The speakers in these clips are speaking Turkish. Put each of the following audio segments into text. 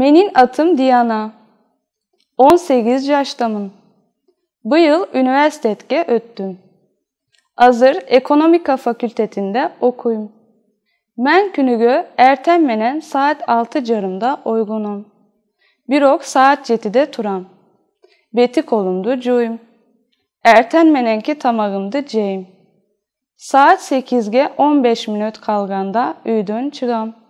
Menin atım Diana. 18 yaştamın. Bu yıl üniversiteye öttüm. Azır Ekonomika Fakültetinde okuyum. Men günügü erten menen saat 6 jarımda oygunum. Birok saat 7'de turam. Beti kolumdu cuyum. Erten menenki tamağımdı ceyim. Saat 8'ge 15 minut kalganda üydün çıgam.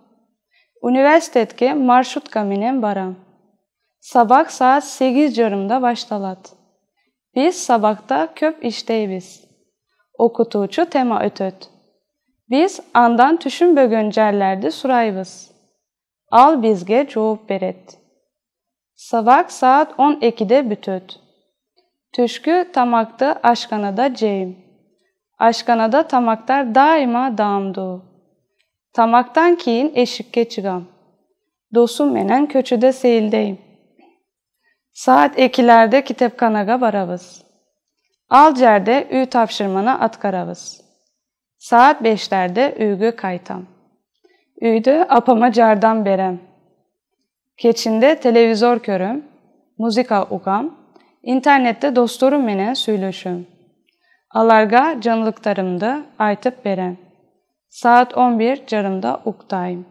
Üniversiteye marşrutka menen baram. Sabah saat 8 jarımda baştalat. Biz sabahta köp işteybiz. Okutucu tema ötöt. Biz andan tüşün bögöncerlerde suraybız. Al bizge cevap beret. Sabah saat 12'de bütöt. Tüşkü tamaktı aşkanada ceyim. Aşkanada tamaktar daima dağımdı. Tamaktan kiyin eşikke çıgam. Dostum menen köçüde seyildeyim. Saat 2'lerde kitapkanaga barabız. Alcer'de üy tapşırmana atkarabız. Saat 5'lerde üygü kaytam. Üyde apama cardan berem. Keçinde televizor körüm, muzika ukam, internette dostorum menen süylöşüm. Alarga canlıklarımda aytıp berem. Saat 11 jarımda uktayım.